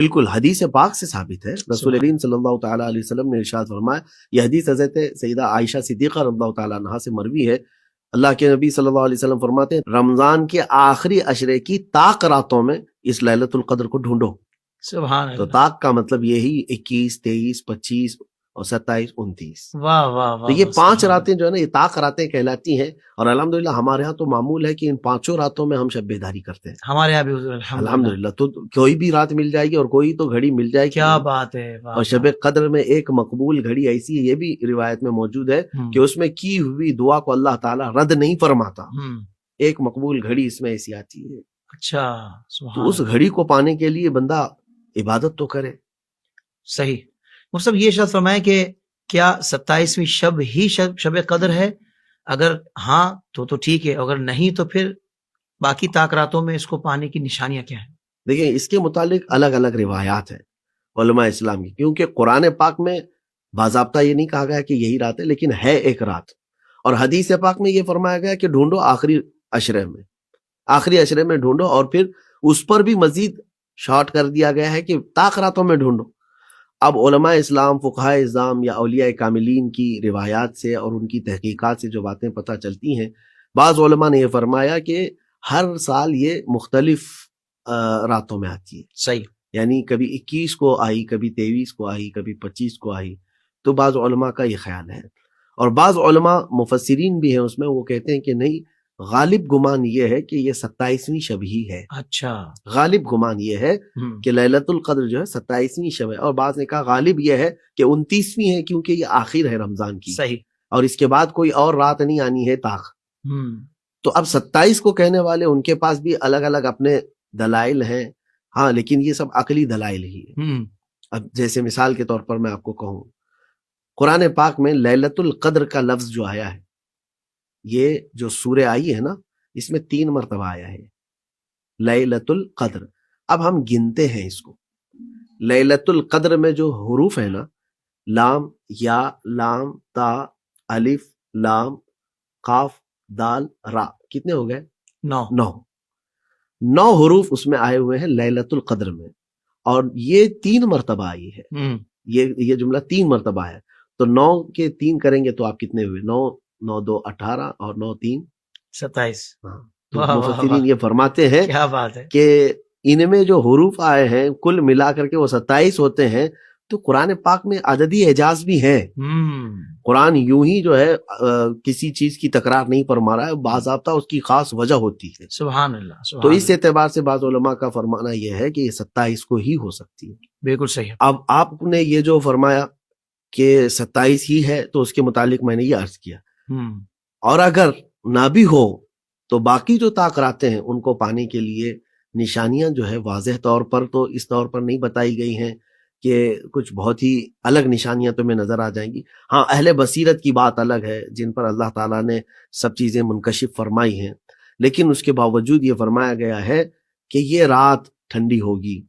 بالکل حدیث پاک سے ثابت ہے. رسول کریم صلی اللہ تعالیٰ علیہ وسلم نے ارشاد فرمایا، یہ حدیث حضرت سیدہ عائشہ صدیقہ رضی اللہ تعالیٰ عنہا سے مروی ہے. اللہ کے نبی صلی اللہ علیہ وسلم فرماتے ہیں رمضان کے آخری عشرے کی طاق راتوں میں اس لیلۃ القدر کو ڈھونڈو. سبحان اللہ. تو طاق کا مطلب یہی 21 23 25 اور 27 29. واہ واہ واہ. تو یہ 5 راتیں جو ہے نا یہ طاق راتیں کہلاتی ہیں. اور الحمدللہ ہمارے ہاں تو معمول ہے کہ ان 5 راتوں میں ہم شب بیداری کرتے ہیں. ہمارے یہاں بھی الحمدللہ. تو کوئی بھی رات مل جائے گی اور کوئی تو گھڑی مل جائے گی. کیا بات ہے. اور شب قدر میں ایک مقبول گھڑی ایسی ہے، یہ بھی روایت میں موجود ہے کہ اس میں کی ہوئی دعا کو اللہ تعالیٰ رد نہیں فرماتا. ایک مقبول گھڑی اس میں ایسی آتی ہے. اچھا. تو اس گھڑی کو پانے کے لیے بندہ عبادت تو کرے. صحیح. مصطفی یہ ارشاد فرمائے کہ کیا 27ویں شب ہی شب قدر ہے؟ اگر ہاں تو ٹھیک ہے، اگر نہیں تو پھر باقی طاق راتوں میں اس کو پانے کی نشانیاں کیا ہیں؟ دیکھیں اس کے متعلق الگ الگ روایات ہیں علماء اسلام کی، کیونکہ قرآن پاک میں باضابطہ یہ نہیں کہا گیا کہ یہی رات ہے، لیکن ہے ایک رات. اور حدیث پاک میں یہ فرمایا گیا کہ ڈھونڈو آخری عشرے میں ڈھونڈو، اور پھر اس پر بھی مزید شارٹ کر دیا گیا ہے کہ طاق راتوں میں ڈھونڈو. اب علماء اسلام، فقہاء اعظام یا اولیاء کاملین کی روایات سے اور ان کی تحقیقات سے جو باتیں پتہ چلتی ہیں، بعض علماء نے یہ فرمایا کہ ہر سال یہ مختلف راتوں میں آتی ہے. صحیح. یعنی کبھی 21 کو آئی، کبھی 23 کو آئی، کبھی 25 کو آئی. تو بعض علماء کا یہ خیال ہے. اور بعض علماء مفسرین بھی ہیں اس میں، وہ کہتے ہیں کہ نہیں، غالب گمان یہ ہے کہ یہ 27ویں شب ہی ہے. اچھا. غالب گمان یہ ہے کہ لیلۃ القدر جو ہے 27ویں شب ہے. اور بعض نے کہا غالب یہ ہے کہ 29ویں ہے، کیونکہ یہ آخر ہے رمضان کی. صحیح. اور اس کے بعد کوئی اور رات نہیں آنی ہے طاق. تو اب 27 کو کہنے والے ان کے پاس بھی الگ الگ اپنے دلائل ہیں. ہاں لیکن یہ سب عقلی دلائل ہی ہے. اب جیسے مثال کے طور پر میں آپ کو کہوں، قرآن پاک میں لیلۃ القدر کا لفظ جو آیا ہے، یہ جو سورہ آئی ہے نا، اس میں 3 مرتبہ آیا ہے لیلۃ القدر. اب ہم گنتے ہیں اس کو. لیلۃ القدر میں جو حروف ہیں نا، لام، یا، لام، تا، الف، لام، قاف، دال، را، کتنے ہو گئے؟ 9 حروف اس میں آئے ہوئے ہیں لیلۃ القدر میں. اور یہ 3 مرتبہ آئی ہے. یہ جملہ 3 مرتبہ ہے. تو 9 کے 3 کریں گے تو آپ کتنے ہوئے؟ 9 9 2 18 اور 9 3 27. تو مفسرین یہ فرماتے ہیں کیا بات ہے کہ ان میں جو حروف آئے ہیں کل ملا کر کے وہ 27 ہوتے ہیں. تو قرآن پاک میں عددی اعجاز بھی ہے. قرآن یوں ہی جو ہے کسی چیز کی تکرار نہیں فرما رہا ہے، باضابطہ اس کی خاص وجہ ہوتی ہے. سبحان اللہ. تو اس اعتبار سے بعض علماء کا فرمانا یہ ہے کہ یہ 27 کو ہی ہو سکتی ہے. بالکل صحیح. اب آپ نے یہ جو فرمایا کہ 27 ہی ہے، تو اس کے متعلق میں نے یہ عرض کیا. اور اگر نہ بھی ہو تو باقی جو طاق راتیں ہیں ان کو پانے کے لیے نشانیاں جو ہے واضح طور پر تو اس طور پر نہیں بتائی گئی ہیں کہ کچھ بہت ہی الگ نشانیاں تمہیں نظر آ جائیں گی. ہاں اہل بصیرت کی بات الگ ہے جن پر اللہ تعالیٰ نے سب چیزیں منکشف فرمائی ہیں، لیکن اس کے باوجود یہ فرمایا گیا ہے کہ یہ رات ٹھنڈی ہوگی،